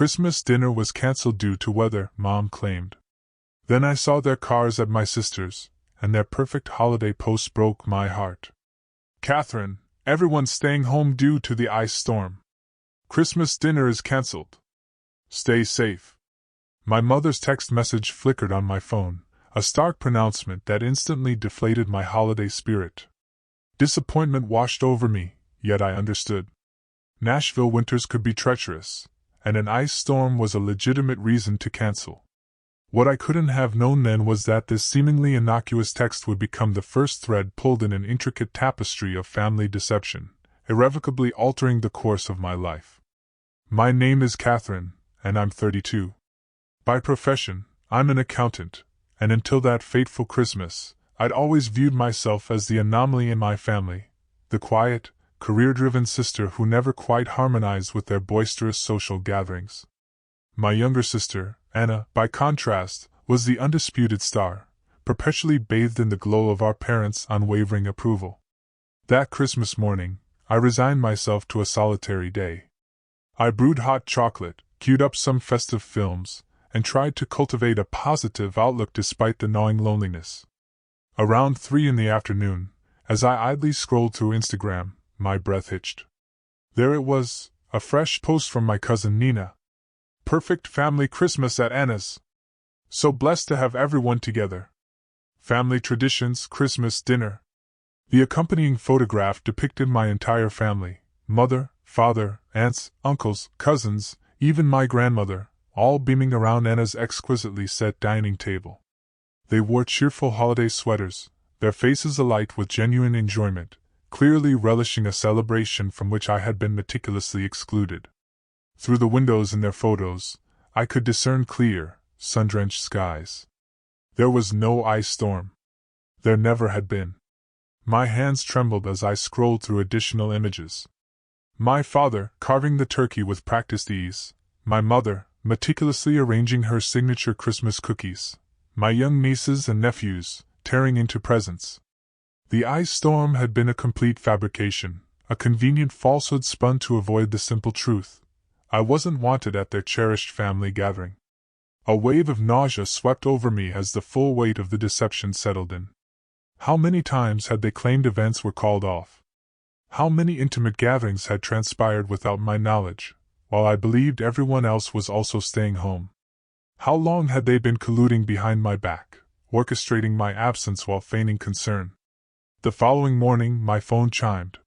Christmas dinner was cancelled due to weather, Mom claimed. Then I saw their cars at my sister's, and their perfect holiday post broke my heart. Catherine, everyone's staying home due to the ice storm. Christmas dinner is cancelled. Stay safe. My mother's text message flickered on my phone, a stark pronouncement that instantly deflated my holiday spirit. Disappointment washed over me, yet I understood. Nashville winters could be treacherous, and an ice storm was a legitimate reason to cancel. What I couldn't have known then was that this seemingly innocuous text would become the first thread pulled in an intricate tapestry of family deception, irrevocably altering the course of my life. My name is Catherine, and I'm 32. By profession, I'm an accountant, and until that fateful Christmas, I'd always viewed myself as the anomaly in my family, the quiet, career-driven sister who never quite harmonized with their boisterous social gatherings. My younger sister, Anna, by contrast, was the undisputed star, perpetually bathed in the glow of our parents' unwavering approval. That Christmas morning, I resigned myself to a solitary day. I brewed hot chocolate, queued up some festive films, and tried to cultivate a positive outlook despite the gnawing loneliness. Around 3 in the afternoon, as I idly scrolled through Instagram, my breath hitched. There it was, a fresh post from my cousin Nina. Perfect family Christmas at Anna's. So blessed to have everyone together. Family traditions, Christmas dinner. The accompanying photograph depicted my entire family, mother, father, aunts, uncles, cousins, even my grandmother, all beaming around Anna's exquisitely set dining table. They wore cheerful holiday sweaters, their faces alight with genuine enjoyment, clearly relishing a celebration from which I had been meticulously excluded. Through the windows in their photos, I could discern clear, sun-drenched skies. There was no ice storm. There never had been. My hands trembled as I scrolled through additional images. My father, carving the turkey with practiced ease, my mother, meticulously arranging her signature Christmas cookies, my young nieces and nephews, tearing into presents. The ice storm had been a complete fabrication, a convenient falsehood spun to avoid the simple truth. I wasn't wanted at their cherished family gathering. A wave of nausea swept over me as the full weight of the deception settled in. How many times had they claimed events were called off? How many intimate gatherings had transpired without my knowledge, while I believed everyone else was also staying home? How long had they been colluding behind my back, orchestrating my absence while feigning concern? The following morning my phone chimed.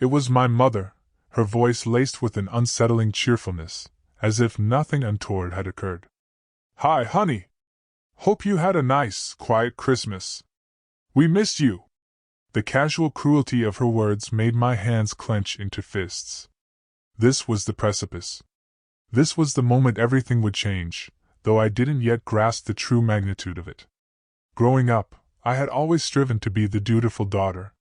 It was my mother, her voice laced with an unsettling cheerfulness, as if nothing untoward had occurred. "Hi, honey. Hope you had a nice, quiet Christmas. We missed you." The casual cruelty of her words made my hands clench into fists. This was the precipice. This was the moment everything would change, though I didn't yet grasp the true magnitude of it. Growing up, I had always striven to be the dutiful daughter.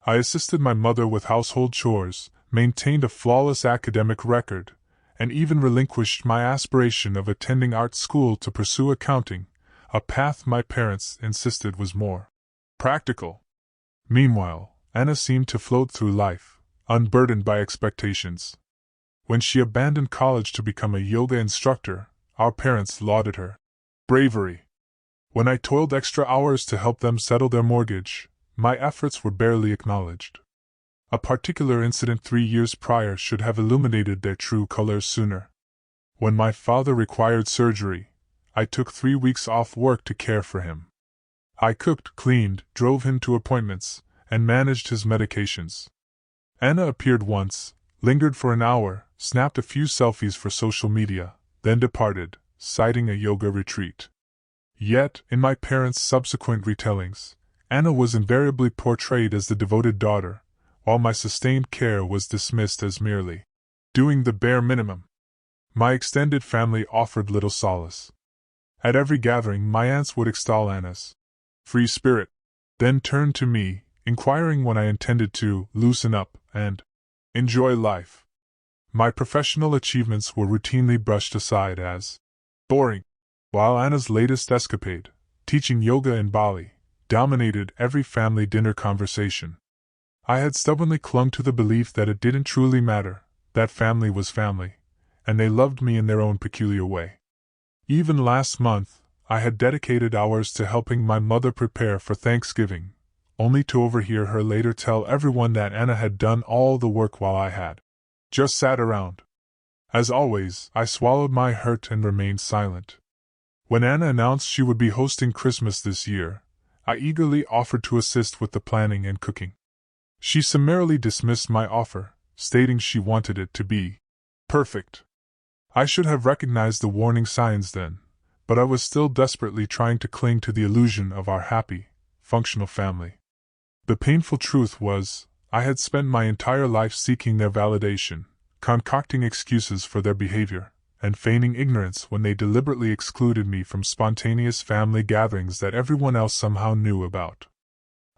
I assisted my mother with household chores, maintained a flawless academic record, and even relinquished my aspiration of attending art school to pursue accounting, a path my parents insisted was more practical. Meanwhile, Anna seemed to float through life, unburdened by expectations. When she abandoned college to become a yoga instructor, our parents lauded her bravery. When I toiled extra hours to help them settle their mortgage, my efforts were barely acknowledged. A particular incident 3 years prior should have illuminated their true colors sooner. When my father required surgery, I took 3 weeks off work to care for him. I cooked, cleaned, drove him to appointments, and managed his medications. Anna appeared once, lingered for an hour, snapped a few selfies for social media, then departed, citing a yoga retreat. Yet, in my parents' subsequent retellings, Anna was invariably portrayed as the devoted daughter, while my sustained care was dismissed as merely doing the bare minimum. My extended family offered little solace. At every gathering my aunts would extol Anna's free spirit, then turn to me, inquiring when I intended to loosen up and enjoy life. My professional achievements were routinely brushed aside as boring, while Anna's latest escapade, teaching yoga in Bali, dominated every family dinner conversation. I had stubbornly clung to the belief that it didn't truly matter, that family was family, and they loved me in their own peculiar way. Even last month, I had dedicated hours to helping my mother prepare for Thanksgiving, only to overhear her later tell everyone that Anna had done all the work while I had just sat around. As always, I swallowed my hurt and remained silent. When Anna announced she would be hosting Christmas this year, I eagerly offered to assist with the planning and cooking. She summarily dismissed my offer, stating she wanted it to be perfect. I should have recognized the warning signs then, but I was still desperately trying to cling to the illusion of our happy, functional family. The painful truth was, I had spent my entire life seeking their validation, concocting excuses for their behavior, and feigning ignorance when they deliberately excluded me from spontaneous family gatherings that everyone else somehow knew about.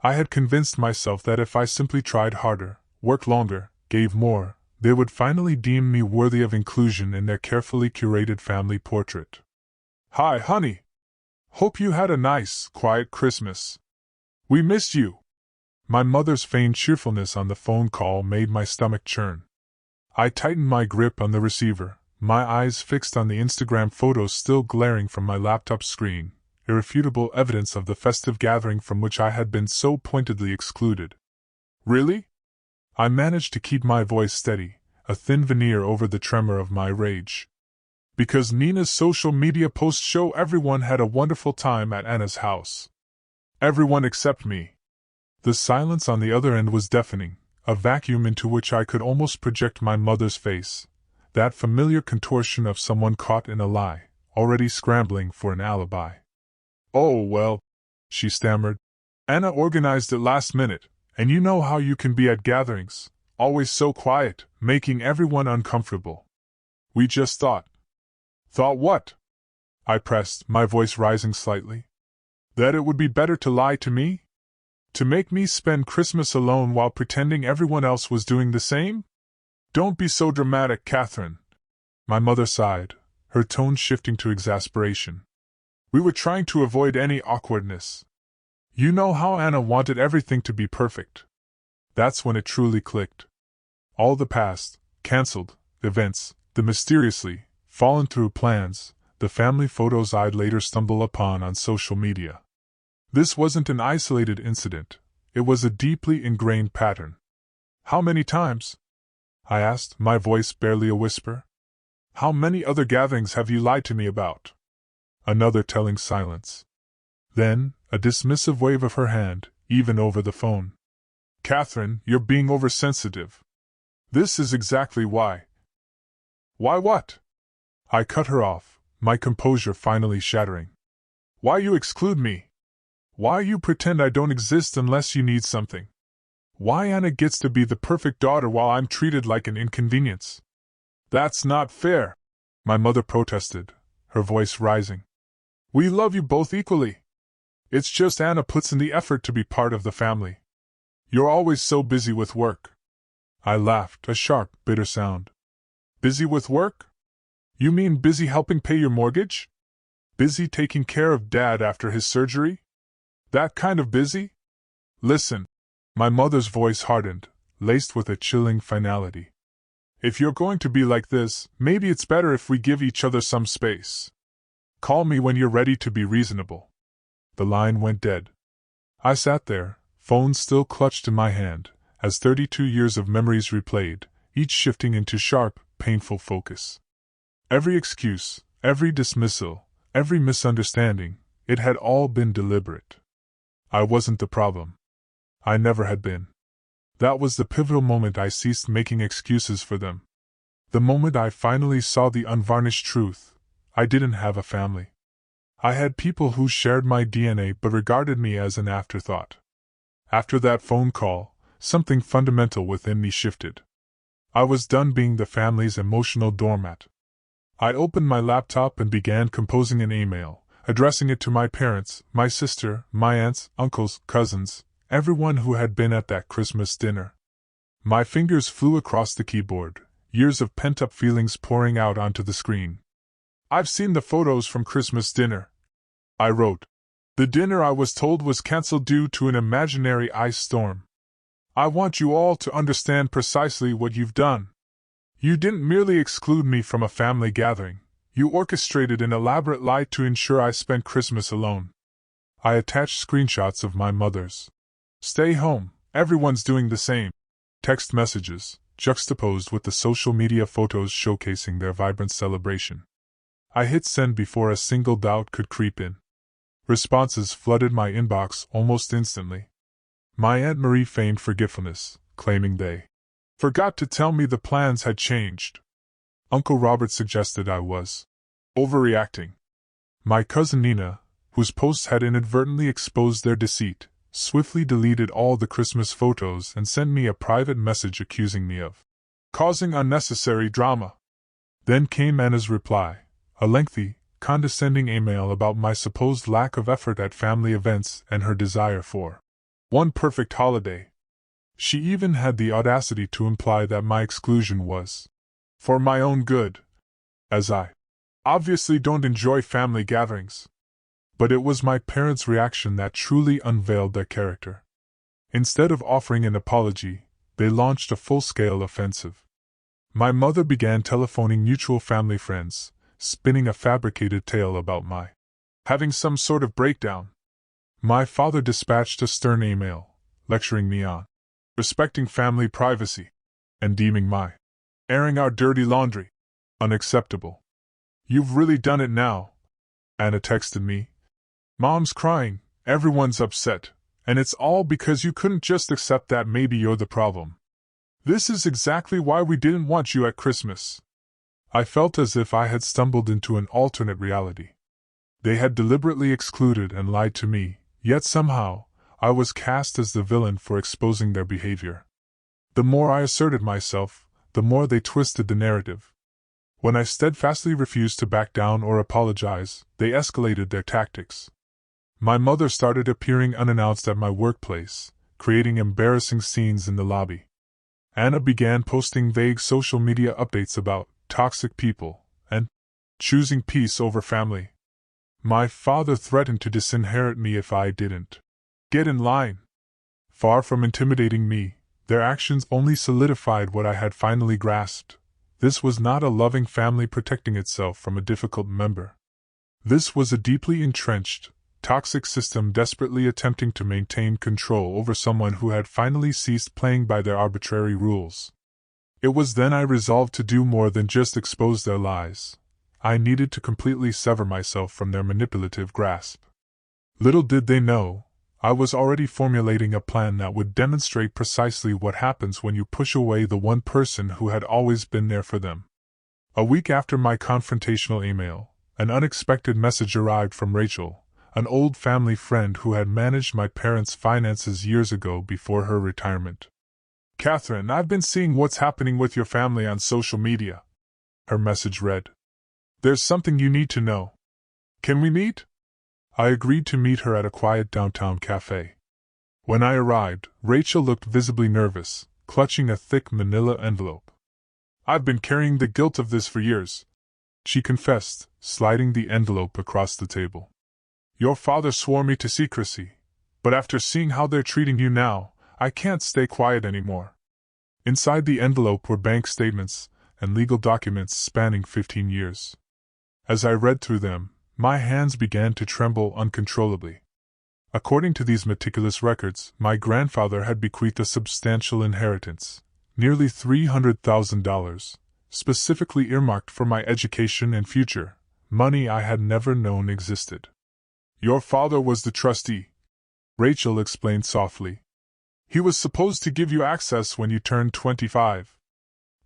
I had convinced myself that if I simply tried harder, worked longer, gave more, they would finally deem me worthy of inclusion in their carefully curated family portrait. "Hi, honey. Hope you had a nice, quiet Christmas. We missed you." My mother's feigned cheerfulness on the phone call made my stomach churn. I tightened my grip on the receiver, my eyes fixed on the Instagram photos still glaring from my laptop screen, irrefutable evidence of the festive gathering from which I had been so pointedly excluded. "Really?" I managed to keep my voice steady, a thin veneer over the tremor of my rage. "Because Nina's social media posts show everyone had a wonderful time at Anna's house. Everyone except me." The silence on the other end was deafening, a vacuum into which I could almost project my mother's face, that familiar contortion of someone caught in a lie, already scrambling for an alibi. "Oh, well," she stammered. "Anna organized it last minute, and you know how you can be at gatherings, always so quiet, making everyone uncomfortable. We just thought." "Thought what?" I pressed, my voice rising slightly. "That it would be better to lie to me? To make me spend Christmas alone while pretending everyone else was doing the same? Don't be so dramatic, Catherine." My mother sighed, her tone shifting to exasperation. "We were trying to avoid any awkwardness. You know how Anna wanted everything to be perfect." That's when it truly clicked. All the past, cancelled, events, the mysteriously fallen through plans, the family photos I'd later stumble upon on social media. This wasn't an isolated incident, it was a deeply ingrained pattern. "How many times?" I asked, my voice barely a whisper. "How many other gatherings have you lied to me about?" Another telling silence. Then, a dismissive wave of her hand, even over the phone. "Catherine, you're being oversensitive. This is exactly why." "Why what?" I cut her off, my composure finally shattering. "Why you exclude me? Why you pretend I don't exist unless you need something? Why Anna gets to be the perfect daughter while I'm treated like an inconvenience? That's not fair," my mother protested, her voice rising. "We love you both equally. It's just Anna puts in the effort to be part of the family. You're always so busy with work." I laughed, a sharp, bitter sound. "Busy with work? You mean busy helping pay your mortgage? Busy taking care of Dad after his surgery? That kind of busy? Listen." My mother's voice hardened, laced with a chilling finality. "If you're going to be like this, maybe it's better if we give each other some space. Call me when you're ready to be reasonable." The line went dead. I sat there, phone still clutched in my hand, as 32 years of memories replayed, each shifting into sharp, painful focus. Every excuse, every dismissal, every misunderstanding, it had all been deliberate. I wasn't the problem. I never had been. That was the pivotal moment I ceased making excuses for them. The moment I finally saw the unvarnished truth. I didn't have a family. I had people who shared my DNA but regarded me as an afterthought. After that phone call, something fundamental within me shifted. I was done being the family's emotional doormat. I opened my laptop and began composing an email, addressing it to my parents, my sister, my aunts, uncles, cousins, everyone who had been at that Christmas dinner. My fingers flew across the keyboard, years of pent-up feelings pouring out onto the screen. "I've seen the photos from Christmas dinner," I wrote. "The dinner I was told was cancelled due to an imaginary ice storm. I want you all to understand precisely what you've done. You didn't merely exclude me from a family gathering, you orchestrated an elaborate lie to ensure I spent Christmas alone. I attached screenshots of my mother's "Stay home, everyone's doing the same" text messages, juxtaposed with the social media photos showcasing their vibrant celebration. I hit send before a single doubt could creep in. Responses flooded my inbox almost instantly. My Aunt Marie feigned forgetfulness, claiming they forgot to tell me the plans had changed. Uncle Robert suggested I was overreacting. My cousin Nina, whose posts had inadvertently exposed their deceit, swiftly deleted all the Christmas photos and sent me a private message accusing me of causing unnecessary drama. Then came Anna's reply, a lengthy, condescending email about my supposed lack of effort at family events and her desire for one perfect holiday. She even had the audacity to imply that my exclusion was for my own good, as I obviously don't enjoy family gatherings. But it was my parents' reaction that truly unveiled their character. Instead of offering an apology, they launched a full-scale offensive. My mother began telephoning mutual family friends, spinning a fabricated tale about my having some sort of breakdown. My father dispatched a stern email, lecturing me on respecting family privacy, and deeming my airing our dirty laundry unacceptable. "You've really done it now," Anna texted me. "Mom's crying, everyone's upset, and it's all because you couldn't just accept that maybe you're the problem. This is exactly why we didn't want you at Christmas." I felt as if I had stumbled into an alternate reality. They had deliberately excluded and lied to me, yet somehow, I was cast as the villain for exposing their behavior. The more I asserted myself, the more they twisted the narrative. When I steadfastly refused to back down or apologize, they escalated their tactics. My mother started appearing unannounced at my workplace, creating embarrassing scenes in the lobby. Anna began posting vague social media updates about toxic people and choosing peace over family. My father threatened to disinherit me if I didn't get in line. Far from intimidating me, their actions only solidified what I had finally grasped. This was not a loving family protecting itself from a difficult member. This was a deeply entrenched, toxic system desperately attempting to maintain control over someone who had finally ceased playing by their arbitrary rules. It was then I resolved to do more than just expose their lies. I needed to completely sever myself from their manipulative grasp. Little did they know, I was already formulating a plan that would demonstrate precisely what happens when you push away the one person who had always been there for them. A week after my confrontational email, an unexpected message arrived from Rachel, an old family friend who had managed my parents' finances years ago before her retirement. "Catherine, I've been seeing what's happening with your family on social media," her message read. "There's something you need to know. Can we meet?" I agreed to meet her at a quiet downtown cafe. When I arrived, Rachel looked visibly nervous, clutching a thick manila envelope. "I've been carrying the guilt of this for years," she confessed, sliding the envelope across the table. "Your father swore me to secrecy, but after seeing how they're treating you now, I can't stay quiet anymore." Inside the envelope were bank statements and legal documents spanning 15 years. As I read through them, my hands began to tremble uncontrollably. According to these meticulous records, my grandfather had bequeathed a substantial inheritance, nearly $300,000, specifically earmarked for my education and future, money I had never known existed. "Your father was the trustee," Rachel explained softly. "He was supposed to give you access when you turned 25.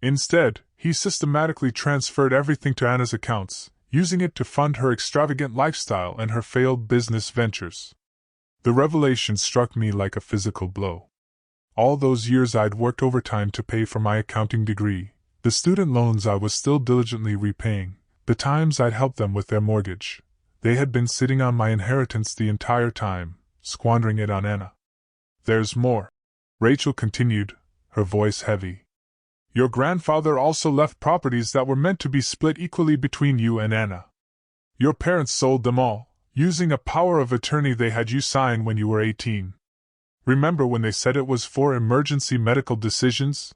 Instead, he systematically transferred everything to Anna's accounts, using it to fund her extravagant lifestyle and her failed business ventures." The revelation struck me like a physical blow. All those years I'd worked overtime to pay for my accounting degree, the student loans I was still diligently repaying, the times I'd helped them with their mortgage, they had been sitting on my inheritance the entire time, squandering it on Anna. "There's more," Rachel continued, her voice heavy. "Your grandfather also left properties that were meant to be split equally between you and Anna. Your parents sold them all, using a power of attorney they had you sign when you were 18. Remember when they said it was for emergency medical decisions?"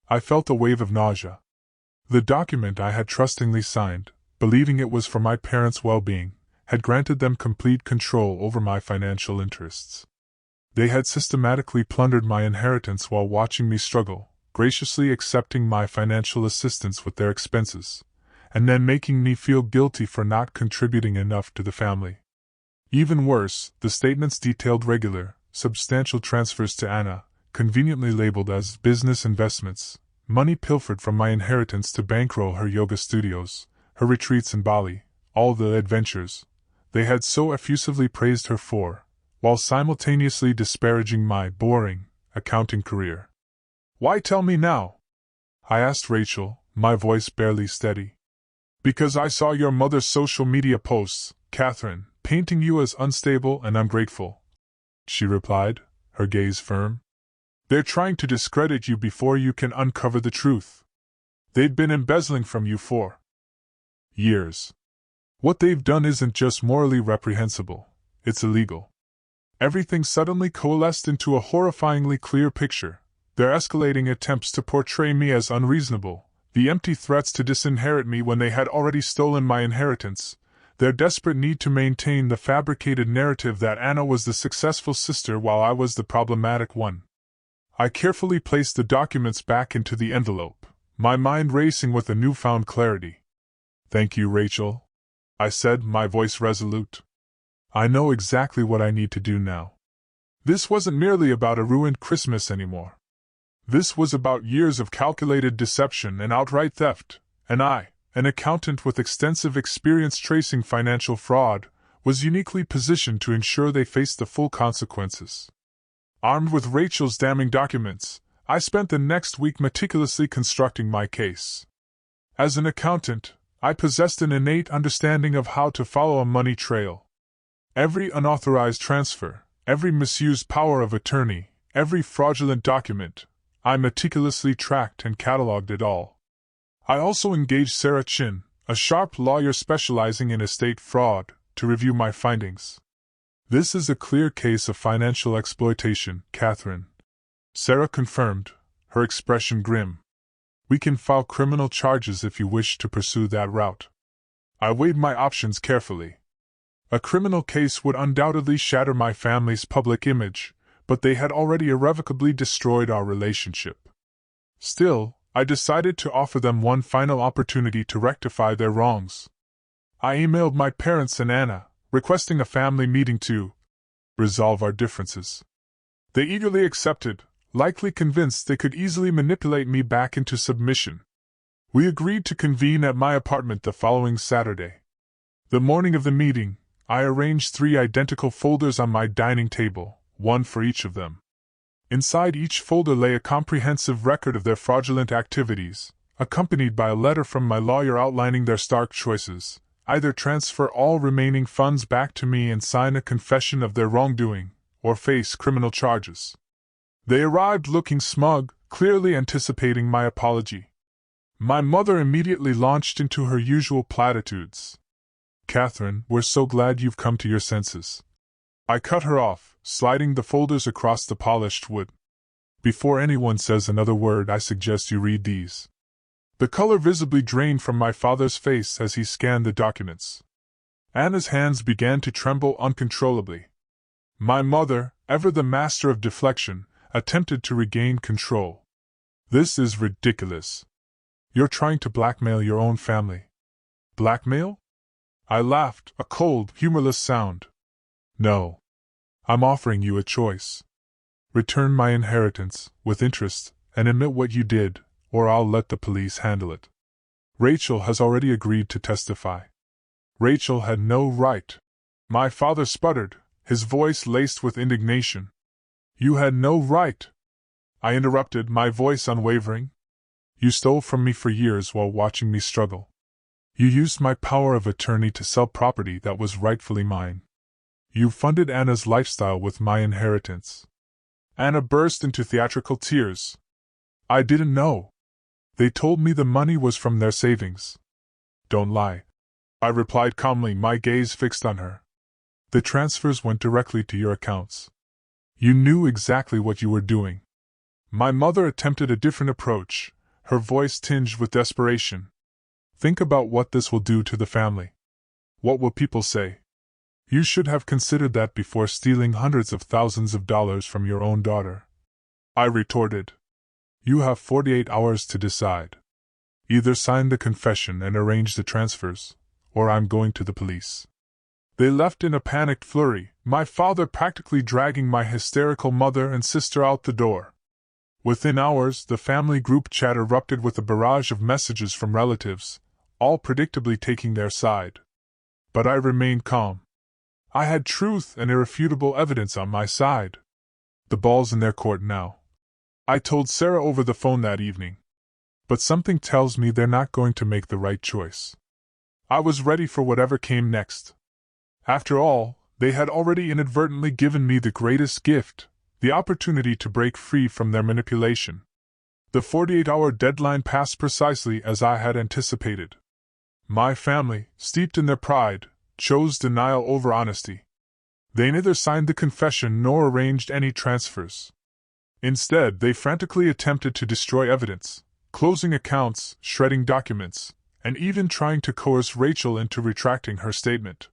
I felt a wave of nausea. The document I had trustingly signed, believing it was for my parents' well-being, had granted them complete control over my financial interests. They had systematically plundered my inheritance while watching me struggle, graciously accepting my financial assistance with their expenses, and then making me feel guilty for not contributing enough to the family. Even worse, the statements detailed regular, substantial transfers to Anna, conveniently labeled as business investments, money pilfered from my inheritance to bankroll her yoga studios, her retreats in Bali, all the adventures they had so effusively praised her for, while simultaneously disparaging my boring accounting career. "Why tell me now?" I asked Rachel, my voice barely steady. "Because I saw your mother's social media posts, Catherine, painting you as unstable and ungrateful," she replied, her gaze firm. "They're trying to discredit you before you can uncover the truth. They've been embezzling from you for years. What they've done isn't just morally reprehensible, it's illegal." Everything suddenly coalesced into a horrifyingly clear picture: their escalating attempts to portray me as unreasonable, the empty threats to disinherit me when they had already stolen my inheritance, their desperate need to maintain the fabricated narrative that Anna was the successful sister while I was the problematic one. I carefully placed the documents back into the envelope, my mind racing with a newfound clarity. "Thank you, Rachel," I said, my voice resolute. "I know exactly what I need to do now." This wasn't merely about a ruined Christmas anymore. This was about years of calculated deception and outright theft, and I, an accountant with extensive experience tracing financial fraud, was uniquely positioned to ensure they faced the full consequences. Armed with Rachel's damning documents, I spent the next week meticulously constructing my case. As an accountant, I possessed an innate understanding of how to follow a money trail. Every unauthorized transfer, every misused power of attorney, every fraudulent document, I meticulously tracked and cataloged it all. I also engaged Sarah Chin, a sharp lawyer specializing in estate fraud, to review my findings. "This is a clear case of financial exploitation, Catherine," Sarah confirmed, her expression grim. "We can file criminal charges if you wish to pursue that route." I weighed my options carefully. A criminal case would undoubtedly shatter my family's public image, but they had already irrevocably destroyed our relationship. Still, I decided to offer them one final opportunity to rectify their wrongs. I emailed my parents and Anna, requesting a family meeting to resolve our differences. They eagerly accepted, likely convinced they could easily manipulate me back into submission. We agreed to convene at my apartment the following Saturday. The morning of the meeting, I arranged 3 identical folders on my dining table, one for each of them. Inside each folder lay a comprehensive record of their fraudulent activities, accompanied by a letter from my lawyer outlining their stark choices: either transfer all remaining funds back to me and sign a confession of their wrongdoing, or face criminal charges. They arrived looking smug, clearly anticipating my apology. My mother immediately launched into her usual platitudes. "Catherine, we're so glad you've come to your senses." I cut her off, sliding the folders across the polished wood. "Before anyone says another word, I suggest you read these." The color visibly drained from my father's face as he scanned the documents. Anna's hands began to tremble uncontrollably. My mother, ever the master of deflection, attempted to regain control. "This is ridiculous. You're trying to blackmail your own family." "Blackmail?" I laughed, a cold, humorless sound. "No. I'm offering you a choice. Return my inheritance, with interest, and admit what you did, or I'll let the police handle it. Rachel has already agreed to testify." Rachel had no right. My father sputtered, his voice laced with indignation. "You had no right," I interrupted, my voice unwavering. "You stole from me for years while watching me struggle. You used my power of attorney to sell property that was rightfully mine. You funded Anna's lifestyle with my inheritance." Anna burst into theatrical tears. "I didn't know. They told me the money was from their savings." "Don't lie," I replied calmly, my gaze fixed on her. "The transfers went directly to your accounts. You knew exactly what you were doing." My mother attempted a different approach, her voice tinged with desperation. Think about what this will do to the family. What will people say? You should have considered that before stealing hundreds of thousands of dollars from your own daughter. I retorted. You have 48 hours to decide. Either sign the confession and arrange the transfers, or I'm going to the police. They left in a panicked flurry, my father practically dragging my hysterical mother and sister out the door. Within hours, the family group chat erupted with a barrage of messages from relatives, all predictably taking their side. But I remained calm. I had truth and irrefutable evidence on my side. The ball's in their court now. I told Sarah over the phone that evening. But something tells me they're not going to make the right choice. I was ready for whatever came next. After all, they had already inadvertently given me the greatest gift, the opportunity to break free from their manipulation. The 48-hour deadline passed precisely as I had anticipated. My family, steeped in their pride, chose denial over honesty. They neither signed the confession nor arranged any transfers. Instead, they frantically attempted to destroy evidence, closing accounts, shredding documents, and even trying to coerce Rachel into retracting her statement.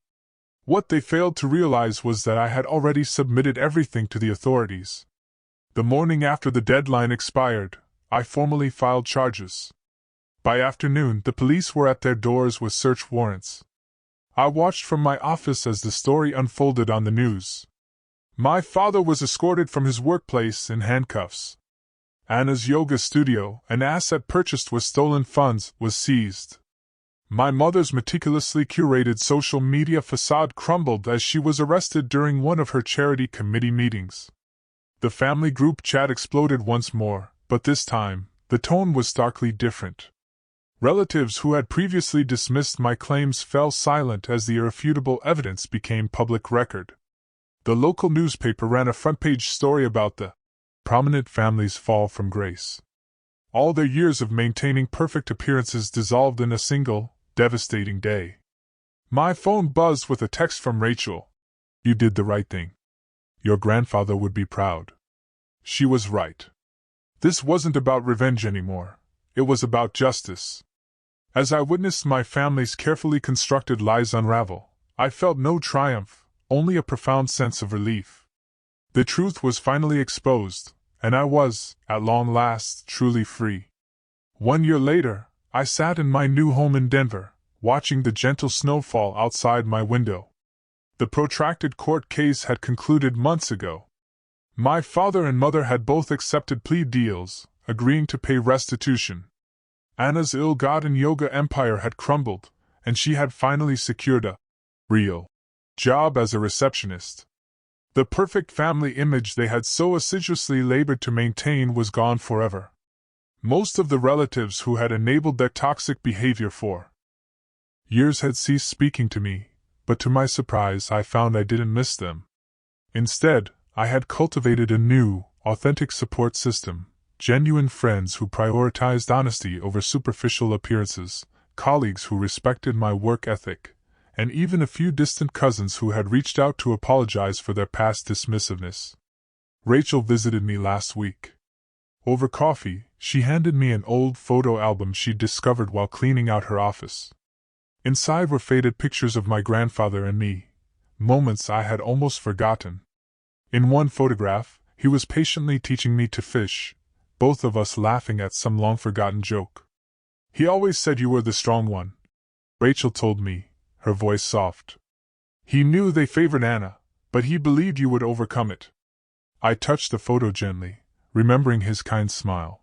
What they failed to realize was that I had already submitted everything to the authorities. The morning after the deadline expired, I formally filed charges. By afternoon, the police were at their doors with search warrants. I watched from my office as the story unfolded on the news. My father was escorted from his workplace in handcuffs. Anna's yoga studio, an asset purchased with stolen funds, was seized. My mother's meticulously curated social media facade crumbled as she was arrested during one of her charity committee meetings. The family group chat exploded once more, but this time, the tone was starkly different. Relatives who had previously dismissed my claims fell silent as the irrefutable evidence became public record. The local newspaper ran a front-page story about the prominent family's fall from grace. All their years of maintaining perfect appearances dissolved in a single, devastating day. My phone buzzed with a text from Rachel. You did the right thing. Your grandfather would be proud. She was right. This wasn't about revenge anymore. It was about justice. As I witnessed my family's carefully constructed lies unravel, I felt no triumph, only a profound sense of relief. The truth was finally exposed, and I was, at long last, truly free. 1 year later, I sat in my new home in Denver, watching the gentle snowfall outside my window. The protracted court case had concluded months ago. My father and mother had both accepted plea deals, agreeing to pay restitution. Anna's ill-gotten yoga empire had crumbled, and she had finally secured a real job as a receptionist. The perfect family image they had so assiduously labored to maintain was gone forever. Most of the relatives who had enabled their toxic behavior for years had ceased speaking to me, but to my surprise I found I didn't miss them. Instead, I had cultivated a new, authentic support system, genuine friends who prioritized honesty over superficial appearances, colleagues who respected my work ethic, and even a few distant cousins who had reached out to apologize for their past dismissiveness. Rachel visited me last week. Over coffee, she handed me an old photo album she'd discovered while cleaning out her office. Inside were faded pictures of my grandfather and me, moments I had almost forgotten. In one photograph, he was patiently teaching me to fish, both of us laughing at some long-forgotten joke. He always said you were the strong one, Rachel told me, her voice soft. He knew they favored Anna, but he believed you would overcome it. I touched the photo gently, remembering his kind smile.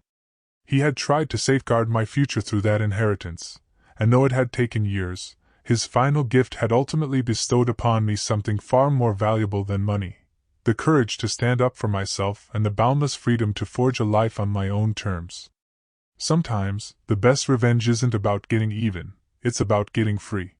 He had tried to safeguard my future through that inheritance, and though it had taken years, his final gift had ultimately bestowed upon me something far more valuable than money: the courage to stand up for myself and the boundless freedom to forge a life on my own terms. Sometimes, the best revenge isn't about getting even, it's about getting free.